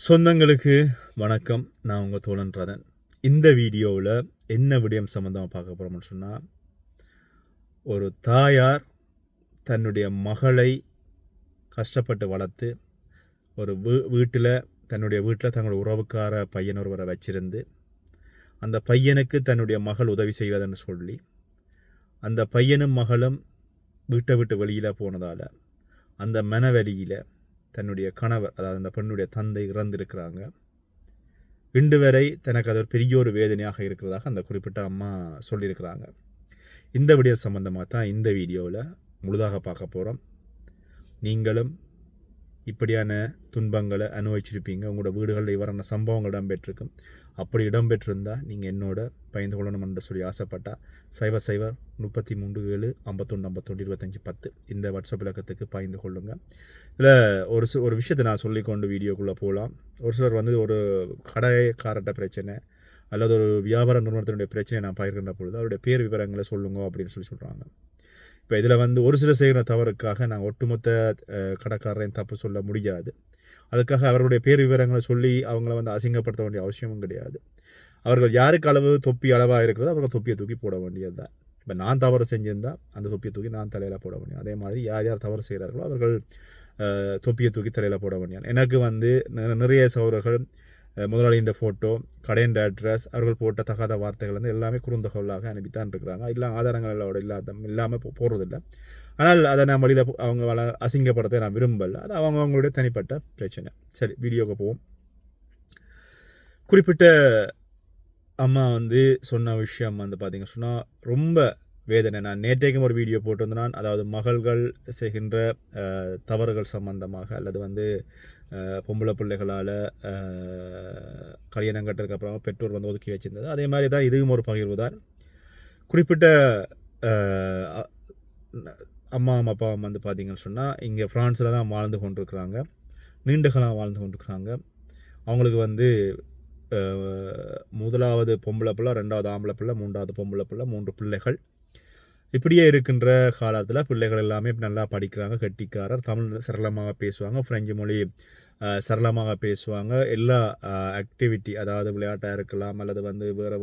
சொந்தங்களுக்கு வணக்கம். நான் உங்கள் தோழன் ரதன். இந்த வீடியோவில் என்ன விடயம் சம்மந்தமாக பார்க்க போகிறோம்னு சொன்னால், ஒரு தாயார் தன்னுடைய மகளை கஷ்டப்பட்டு வளர்த்து ஒரு வீட்டில் தன்னுடைய உறவுக்கார பையன் ஒருவரை வச்சிருந்து அந்த பையனுக்கு தன்னுடைய மகள் உதவி செய்வதுன்னு சொல்லி அந்த பையனும் மகளும் வீட்டை விட்டு வெளியில் போனதால் அந்த மனவெளியில் தன்னுடைய கணவர், அதாவது அந்த பெண்ணுடைய தந்தை இறந்திருக்கிறாங்க. இன்று வரை தனக்கு அது ஒரு பெரிய ஒரு வேதனையாக இருக்கிறதாக அந்த குறிப்பிட்ட அம்மா சொல்லியிருக்கிறாங்க. இந்த விடயம் சம்பந்தமாக தான் இந்த வீடியோவில் முழுதாக பார்க்க போகிறோம். நீங்களும் இப்படியான துன்பங்களை அனுபவிச்சிருப்பீங்க. உங்களோட வீடுகளில் இவரான சம்பவங்கள் இடம்பெற்றிருக்கும். அப்படி இடம்பெற்றிருந்தால் நீங்கள் என்னோட பயந்து கொள்ளணும் என்று சொல்லி ஆசைப்பட்டால் 00-33-7-51-51-25-10 இந்த வாட்ஸ்அப் இலக்கத்துக்கு பயந்து கொள்ளுங்கள். இதில் ஒரு விஷயத்தை நான் சொல்லிக்கொண்டு வீடியோக்குள்ளே போகலாம். ஒரு சிலர் ஒரு கடைக்காரட்ட பிரச்சனை அல்லது ஒரு வியாபார நிறுவனத்தினுடைய பிரச்சனையை நான் பகிர்கின்ற பொழுது அவருடைய பேர் விவரங்களை சொல்லுங்க அப்படின்னு சொல்கிறாங்க. இப்போ இதில் ஒரு சில செய்கிற தவறுக்காக நாங்கள் ஒட்டுமொத்த கடைக்காரரையும் தப்பு சொல்ல முடியாது. அதுக்காக அவர்களுடைய பேர் விவரங்களை சொல்லி அவங்கள அசிங்கப்படுத்த வேண்டிய அவசியமும் கிடையாது. அவர்கள் யாருக்கு அளவு தொப்பி அளவாக இருக்கிறதோ அவர்கள் தொப்பியை தூக்கி போட வேண்டியது தான். இப்போ நான் தவறு செஞ்சிருந்தால் அந்த தொப்பியை தூக்கி நான் தலையில் போட வேண்டியது. அதே மாதிரி யார் தவறு செய்கிறார்களோ அவர்கள் தொப்பியை தூக்கி தலையில் போட வேண்டியது. எனக்கு நிறைய சகோதரர்கள் முதலாளியின் ஃபோட்டோ, கடையின் அட்ரஸ், அவர்கள் போட்ட தகாத வார்த்தைகள் எல்லாமே குறுந்தகவலாக அனுப்பித்தான் இருக்கிறாங்க. எல்லாம் ஆதாரங்களோட இல்லாமல் போடுறதில்லை. ஆனால் அதை நான் வழியில் அவங்க அசிங்கப்படுத்த நான் விரும்பலை. அது அவங்களுடைய தனிப்பட்ட பிரச்சனை. சரி, வீடியோவுக்கு போவோம். குறிப்பிட்ட அம்மா சொன்ன விஷயம் பார்த்தீங்க சொன்னால் ரொம்ப வேதனை. நான் நேற்றைக்கும் ஒரு வீடியோ போட்டிருந்தேன். அதாவது மகள்கள் செய்கின்ற தவறுகள் சம்பந்தமாக அல்லது பொம்பளை பிள்ளைகளால் கல்யாணம் கட்டுறதுக்கப்புறம் பெற்றோர் ஒதுக்கி வச்சிருந்தது. அதே மாதிரி தான் இதுவும் ஒரு பகிர்வு தான். குறிப்பிட்ட அம்மா அப்பாவும் பார்த்தீங்கன்னு சொன்னால் இங்கே ஃப்ரான்ஸில் தான் வாழ்ந்து கொண்டிருக்கிறாங்க. நீண்டகாலம் வாழ்ந்து கொண்டிருக்கிறாங்க. அவங்களுக்கு முதலாவது பொம்பளை பிள்ளை, ரெண்டாவது ஆம்பளை பிள்ளை, மூன்றாவது பொம்பளை பிள்ளை, 3 பிள்ளைகள். இப்படியே இருக்கின்ற காலத்தில் பிள்ளைகள் எல்லாமே நல்லா படிக்கிறாங்க, கெட்டிக்காரர், தமிழ் சரளமாக பேசுவாங்க, ஃப்ரெஞ்சு மொழி சரளமாக பேசுவாங்க. எல்லா ஆக்டிவிட்டி, அதாவது விளையாட்டாக இருக்கலாம் அல்லது வேறு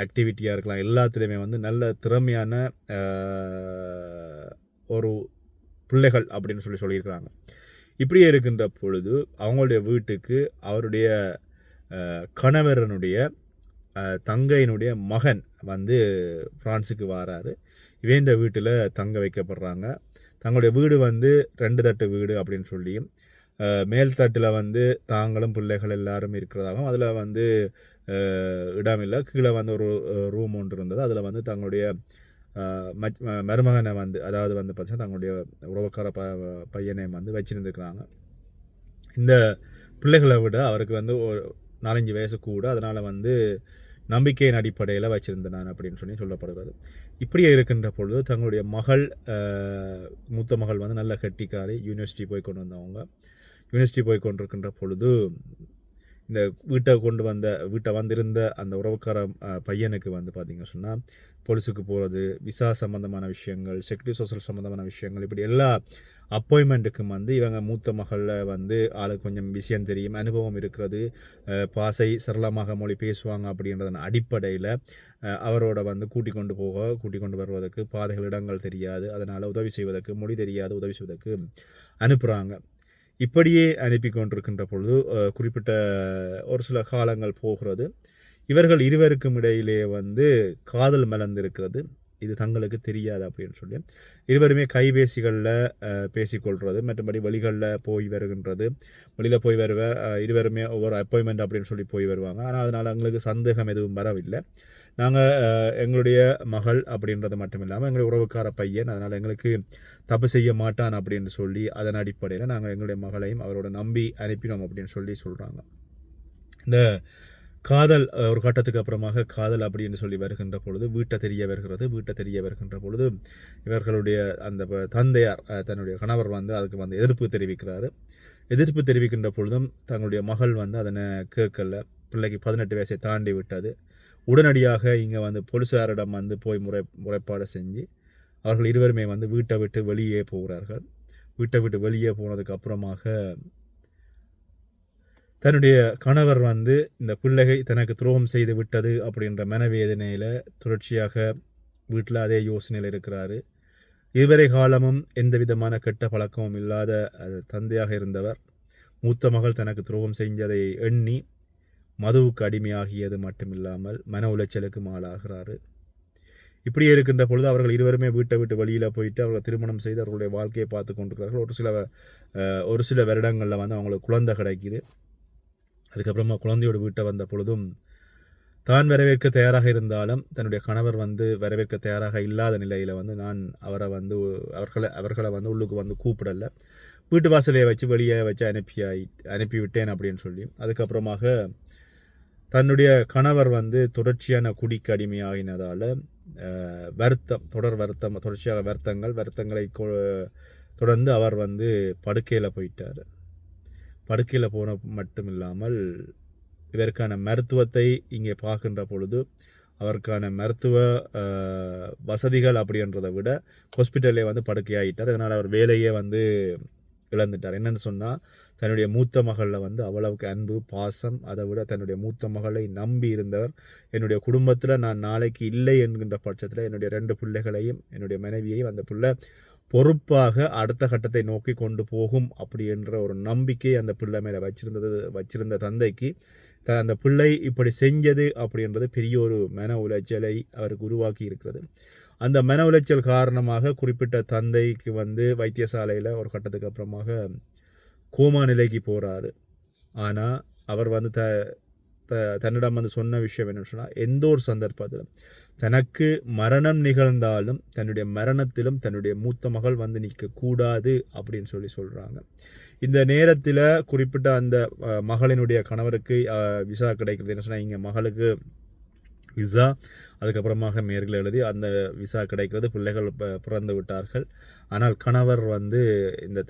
ஆக்டிவிட்டியாக இருக்கலாம், எல்லாத்துலேயுமே நல்ல திறமையான ஒரு பிள்ளைகள் அப்படின்னு சொல்லியிருக்கிறாங்க. இப்படியே இருக்கின்ற பொழுது அவங்களுடைய வீட்டுக்கு அவருடைய கணவரனுடைய தங்கையினுடைய மகன் ஃப்ரான்ஸுக்கு வராரு. இவேண்ட வீட்டில் தங்க வைக்கப்படுறாங்க. தங்களுடைய வீடு 2 தட்டு வீடு அப்படின்னு சொல்லியும், மேல் தட்டில் தாங்களும் பிள்ளைகள் எல்லாரும் இருக்கிறதாகவும், அதில் இடமில்லை. கீழே ஒரு ரூம் ஒன்று இருந்தது. அதில் தங்களுடைய மருமகனை அதாவது பார்த்தீங்கன்னா தங்களுடைய உறவுக்கார பையனை வச்சுருந்துருக்கிறாங்க. இந்த பிள்ளைகளை விட அவருக்கு ஒரு 4-5 வயசு கூட. அதனால் நம்பிக்கையின் அடிப்படையில் வச்சுருந்தேன் அப்படின்னு சொல்லப்படுகிறது. இப்படியே இருக்கின்ற பொழுது தங்களுடைய மகள், மூத்த மகள் நல்ல கெட்டிக்காரி, யூனிவர்சிட்டி போய் கொண்டு வந்தவங்க. யூனிவர்சிட்டி போய் கொண்டிருக்கின்ற பொழுது இந்த வீட்டை வந்திருந்த அந்த உறவுக்கார பையனுக்கு பார்த்தீங்க சொன்னால் போலீஸுக்கு போகிறது, விசா சம்மந்தமான விஷயங்கள், செக்யூரிட்டி சோஷியல் சம்மந்தமான விஷயங்கள், இப்படி எல்லா அப்பாயின்மெண்ட்டுக்கும் இவங்க மூத்த மகளில் ஆளுக்கு கொஞ்சம் விஷயம் தெரியும், அனுபவம் இருக்கிறது, பாசை சரளமாக மொழி பேசுவாங்க அப்படின்றதன் அடிப்படையில் அவரோட கூட்டிக் கொண்டு வருவதற்கு பாதைகள் இடங்கள் தெரியாது. அதனால் உதவி செய்வதற்கு மொழி தெரியாது, உதவி செய்வதற்கு அனுப்புகிறாங்க. இப்படியே அனுப்பி கொண்டிருக்கின்ற பொழுது குறிப்பிட்ட ஒரு சில காலங்கள் போகிறது. இவர்கள் இருவருக்கும் இடையிலே காதல் மலர்ந்திருக்கிறது. இது தங்களுக்கு தெரியாது அப்படின்னு சொல்லி இருவருமே கைபேசிகளில் பேசிக்கொள்வது, மற்றபடி வழிகளில் போய் வருகின்றது. வெளியில் போய் இருவருமே ஒவ்வொரு அப்பாயின்மெண்ட் அப்படின்னு சொல்லி போய் வருவாங்க. ஆனால் அதனால் எங்களுக்கு சந்தேகம் எதுவும் வரவில்லை. நாங்கள் எங்களுடைய மகள் அப்படின்றது மட்டும் இல்லாமல் எங்களுடைய உறவுக்கார பையன், அதனால் எங்களுக்கு தப்பு செய்ய மாட்டான் அப்படின்னு சொல்லி அதன் அடிப்படையில் நாங்கள் எங்களுடைய மகளையும் அவரோட நம்பி அனுப்பினோம் அப்படின்னு சொல்கிறாங்க. இந்த காதல் ஒரு கட்டத்துக்கு அப்புறமாக காதல் அப்படின்னு சொல்லி வருகின்ற பொழுது வீட்டை தெரிய வருகின்ற பொழுது இவர்களுடைய அந்த தந்தையார், தன்னுடைய கணவர் அதுக்கு எதிர்ப்பு தெரிவிக்கிறாரு. எதிர்ப்பு தெரிவிக்கின்ற பொழுதும் தங்களுடைய மகள் அதனை கேட்கல. பிள்ளைக்கு 18 வயசை தாண்டி விட்டது. உடனடியாக இங்கே போலீஸாரிடம் போய் முறைப்பாடு செஞ்சு அவர்கள் இருவருமே வீட்டை விட்டு வெளியே போகிறார்கள். வீட்டை விட்டு வெளியே போனதுக்கு அப்புறமாக தன்னுடைய கணவர் வந்து இந்த பிள்ளைகை தனக்கு துரோகம் செய்து விட்டது அப்படின்ற மனவேதனையில் தொடர்ச்சியாக வீட்டில் அதே யோசனையில் இருக்கிறாரு. இதுவரை காலமும் எந்த விதமான கெட்ட பழக்கமும் இல்லாத தந்தையாக இருந்தவர் மூத்த மகள் தனக்கு துரோகம் செஞ்சதை எண்ணி மதுவுக்கு அடிமையாகியது மட்டுமில்லாமல் மன உளைச்சலுக்கு ஆளாகிறாரு. இப்படியே இருக்கின்ற பொழுது அவர்கள் இருவருமே வீட்டை விட்டு வெளியில் போயிட்டு அவர்கள் திருமணம் செய்து அவர்களுடைய வாழ்க்கையை பார்த்து கொண்டிருக்கிறார்கள். ஒரு சில வருடங்களில் வந்து அவங்களுக்கு குழந்தை கிடைக்குது. அதுக்கப்புறமா குழந்தையோட வீட்டை வந்த பொழுதும் தான் வரவேற்க தயாராக இருந்தாலும் தன்னுடைய கணவர் வந்து வரவேற்க தயாராக இல்லாத நிலையில் வந்து நான் அவர்களை வந்து உள்ளுக்கு வந்து கூப்பிடலை, வீட்டு வாசலையை வச்சு வெளியே வச்சு அனுப்பிவிட்டேன் அப்படின்னு சொல்லி அதுக்கப்புறமாக தன்னுடைய கணவர் வந்து தொடர்ச்சியான குடிக்கு அடிமையாகினதால் தொடர்ச்சியாக வருத்தங்களை தொடர்ந்து அவர் வந்து படுக்கையில் போயிட்டார். படுக்கையில் போன மட்டும் இல்லாமல் இதற்கான மருத்துவத்தை இங்கே பார்க்கின்ற பொழுது அவருக்கான மருத்துவ வசதிகள் அப்படின்றத விட ஹாஸ்பிட்டல்லே வந்து படுக்கையாகிட்டார். இதனால் அவர் வேலையே வந்து இழந்துட்டார். என்னென்னு சொன்னால் தன்னுடைய மூத்த மகளில் வந்து அவ்வளவுக்கு அன்பு பாசம், அதை விட தன்னுடைய மூத்த மகளை நம்பி இருந்தவர். என்னுடைய குடும்பத்தில் நான் நாளைக்கு இல்லை என்கின்ற பட்சத்தில் என்னுடைய 2 பிள்ளைகளையும் என்னுடைய மனைவியையும் அந்த பிள்ளை பொறுப்பாக அடுத்த கட்டத்தை நோக்கி கொண்டு போகும் அப்படி என்ற ஒரு நம்பிக்கை அந்த பிள்ளை மேலே வச்சிருந்த தந்தைக்கு அந்த பிள்ளை இப்படி செஞ்சது அப்படின்றது பெரிய ஒரு மன உளைச்சலை அவருக்கு உருவாக்கி இருக்கிறது. அந்த மன உளைச்சல் காரணமாக குறிப்பிட்ட தந்தைக்கு வந்து வைத்தியசாலையில் ஒரு கட்டத்துக்கு அப்புறமாக கோமா நிலைக்கு போகிறாரு. ஆனால் அவர் வந்து தன்னிடம் வந்து சொன்ன விஷயம் என்னன்னு சொன்னால், எந்த ஒரு சந்தர்ப்பத்திலும் தனக்கு மரணம் நிகழ்ந்தாலும் தன்னுடைய மரணத்திலும் தன்னுடைய மூத்த மகள் வந்து நிற்கக்கூடாது அப்படின்னு சொல்கிறாங்க. இந்த நேரத்தில் குறிப்பிட்ட அந்த மகளினுடைய கணவருக்கு விசா கிடைக்கிறது. என்ன சொன்னால், இங்கே மகளுக்கு விசா, அதுக்கப்புறமாக மேற்கில் எழுதி அந்த விசா கிடைக்கிறது. பிள்ளைகள் பிறந்து விட்டார்கள். ஆனால் கணவர் வந்து இந்த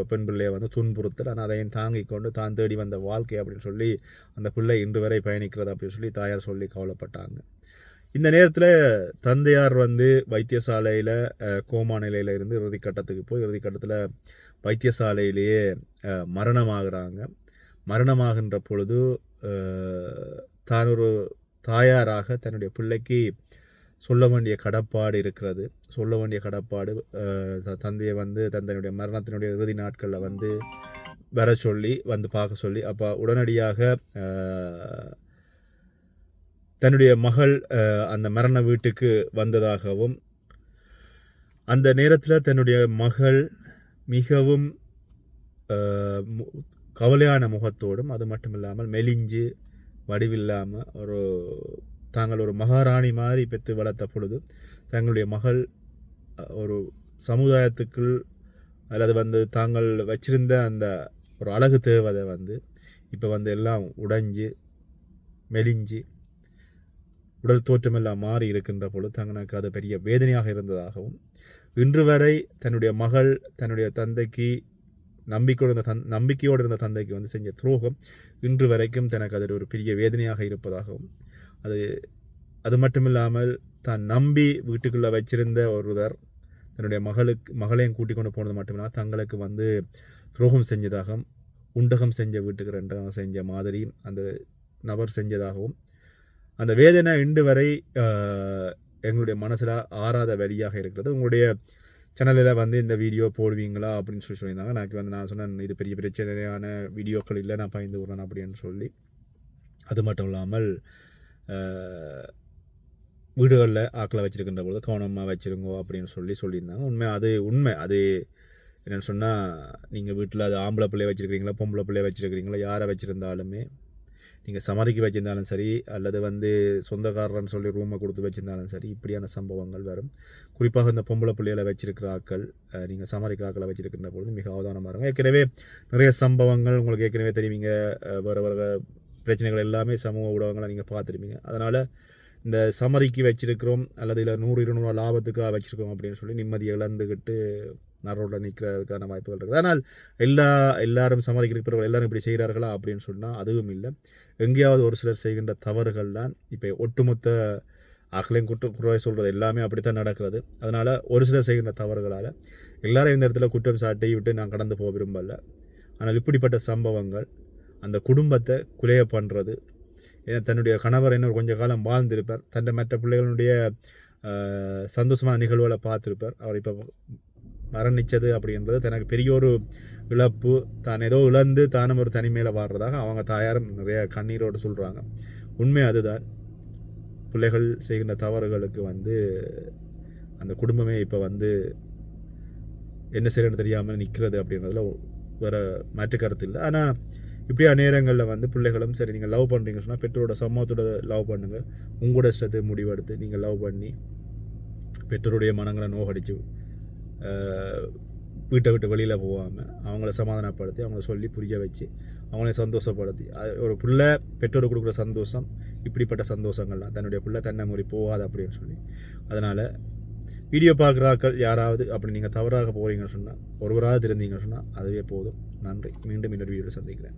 பெண் பிள்ளையை வந்து துன்புறுத்தல், ஆனால் அதையும் தாங்கி கொண்டு தான் தேடி வந்த வாழ்க்கை அப்படின்னு சொல்லி அந்த பிள்ளை இன்று வரை பயணிக்கிறது அப்படின்னு சொல்லி தாயார் சொல்லி கவலைப்பட்டாங்க. இந்த நேரத்தில் தந்தையார் வந்து வைத்தியசாலையில் கோமா நிலையில் இருந்து இறுதிக்கட்டத்துக்கு போய் இறுதிக்கட்டத்தில் வைத்தியசாலையிலேயே மரணமாகிறாங்க. மரணமாகின்ற பொழுது தான் ஒரு தாயாராக தன்னுடைய பிள்ளைக்கு சொல்ல வேண்டிய கடப்பாடு இருக்கிறது. சொல்ல வேண்டிய கடப்பாடு தந்தையை வந்து தந்தையுடைய மரணத்தினுடைய இறுதி நாட்களில் வந்து வர சொல்லி வந்து பார்க்க சொல்லி, அப்போ உடனடியாக தன்னுடைய மகள் அந்த மரண வீட்டுக்கு வந்ததாகவும், அந்த நேரத்தில் தன்னுடைய மகள் மிகவும் கவலையான முகத்தோடும், அது மட்டும் இல்லாமல் மெலிஞ்சு வடிவில்லாமல் தாங்கள் ஒரு மகாராணி மாதிரி பெற்று வளர்த்த பொழுது தங்களுடைய மகள் ஒரு சமுதாயத்துக்குள் அல்லது வந்து தாங்கள் வச்சிருந்த அந்த ஒரு அழகு தேவதை வந்து இப்போ வந்து எல்லாம் உடைஞ்சு மெலிஞ்சு உடல் தோற்றமெல்லாம் மாறி இருக்கின்ற பொழுது தங்களுக்கு அது பெரிய வேதனையாக இருந்ததாகவும், இன்று வரை தன்னுடைய மகள் தன்னுடைய தந்தைக்கு நம்பிக்கையோடு இருந்த தந்தைக்கு வந்து செஞ்ச துரோகம் இன்று வரைக்கும் தனக்கு அது ஒரு பெரிய வேதனையாக இருப்பதாகவும், அது மட்டுமில்லாமல் தான் நம்பி வீட்டுக்குள்ளே வச்சிருந்த ஒருவர் தன்னுடைய மகளையும் கூட்டிக் கொண்டு போனது மட்டுமில்லாமல் தங்களுக்கு வந்து துரோகம் செஞ்சதாகவும், உண்டகம் செஞ்ச வீட்டுக்கு 2 செஞ்ச மாதிரி அந்த நபர் செஞ்சதாகவும், அந்த வேதனை இன்று வரை எங்களுடைய மனசில் ஆறாத வழியாக இருக்கிறது. உங்களுடைய சேனலில் வந்து இந்த வீடியோ போடுவீங்களா அப்படின்னு சொல்லியிருந்தாங்க. நான் சொன்னேன், இது பெரிய பிரச்சனையான வீடியோக்கள் இல்லை, நான் பயந்து விடுறேன் அப்படின்னு சொல்லி. அது மட்டும் இல்லாமல் வீடுகளில் ஆக்களை வச்சுருக்கின்ற பொழுது கவனமாக வச்சுருங்கோ அப்படின்னு சொல்லியிருந்தாங்க. உண்மை அது என்னென்னு சொன்னால், நீங்கள் வீட்டில் அது ஆம்பளை பிள்ளைய வச்சுருக்கிறீங்களா பொம்பளை பிள்ளைய வச்சுருக்கிறீங்களா யாரை வச்சுருந்தாலுமே, நீங்கள் சமாளிக்க வச்சுருந்தாலும் சரி அல்லது வந்து சொந்தக்காரன்னு சொல்லி ரூமை கொடுத்து வச்சுருந்தாலும் சரி, இப்படியான சம்பவங்கள் வரும். குறிப்பாக இந்த பொம்பளை பிள்ளைகளை வச்சிருக்கிற ஆக்கள், நீங்கள் சமாளிக்க ஆக்களை வச்சுருக்கின்ற பொழுது மிக அவதானமாக இருக்கும். ஏற்கனவே நிறைய சம்பவங்கள் உங்களுக்கு ஏற்கனவே தெரிவிங்க, வேறு பிரச்சனைகள் எல்லாமே சமூக ஊடகங்களை நீங்கள் பார்த்துருப்பீங்க. அதனால் இந்த சமரிக்கு வச்சிருக்கிறோம் அல்லது இல்லை 100-200 லாபத்துக்காக வச்சுருக்கோம் அப்படின்னு சொல்லி நிம்மதியை இழந்துக்கிட்டு நரோட நிற்கிறதுக்கான வாய்ப்புகள் இருக்குது. ஆனால் எல்லாரும் சமாளிக்கிறவர்கள் எல்லாரும் இப்படி செய்கிறார்களா அப்படின்னு சொன்னால் அதுவும் இல்லை. எங்கேயாவது ஒரு சிலர் செய்கின்ற தவறுகள் தான் இப்போ ஒட்டுமொத்த அகலையும் குறை சொல்கிறது எல்லாமே அப்படித்தான் நடக்கிறது. அதனால் ஒரு சிலர் செய்கின்ற தவறுகளால் எல்லாரும் இந்த இடத்துல குற்றம் சாட்டி விட்டு நான் கடந்து போக விரும்பலை. ஆனால் இப்படிப்பட்ட சம்பவங்கள் அந்த குடும்பத்தை குலைய பண்ணுறது. ஏன்னா தன்னுடைய கணவர் இன்னொரு கொஞ்ச காலம் வாழ்ந்திருப்பார், தன்னை மற்ற பிள்ளைகளுடைய சந்தோஷமான நிகழ்வுகளை பார்த்துருப்பார். அவர் இப்போ மரணித்தது அப்படின்றது தனக்கு பெரிய ஒரு இழப்பு, தான் ஏதோ இழந்து தானும் ஒரு தனிமையில் வாடுறதாக அவங்க தாயாரும் நிறைய கண்ணீரோடு சொல்கிறாங்க. உண்மை அதுதான். பிள்ளைகள் செய்கின்ற தவறுகளுக்கு அந்த குடும்பமே இப்போ என்ன செய்யணும்னு தெரியாமல் நிற்கிறது அப்படின்றதுல வேறு மாற்று கருத்து இல்லை. ஆனால் இப்படியா நேரங்களில் பிள்ளைகளும் சரி, நீங்கள் லவ் பண்ணுறீங்கன்னு சொன்னால் பெற்றோரோட சமூகத்தோட லவ் பண்ணுங்கள். உங்களோட இஷ்டத்தை முடிவெடுத்து நீங்கள் லவ் பண்ணி பெற்றோருடைய மனங்களை நோகடிச்சு வீட்டை விட்டு வெளியில் போகாமல் அவங்கள சமாதானப்படுத்தி அவங்கள சொல்லி புரிய வச்சு அவங்கள சந்தோஷப்படுத்தி ஒரு பிள்ளை பெற்றோர் கொடுக்குற சந்தோஷம் இப்படிப்பட்ட சந்தோஷங்கள்லாம் தன்னுடைய பிள்ளை தன்னை முறை போகாது அப்படின்னு சொல்லி. அதனால் வீடியோ பார்க்குறாக்கள் யாராவது அப்படி நீங்கள் தவறாக போகிறீங்கன்னு சொன்னால், ஒருவராக இருந்தீங்கன்னு சொன்னால் அதுவே போதும். நன்றி. மீண்டும் இன்னொரு வீடியோவில் சந்திக்கிறேன்.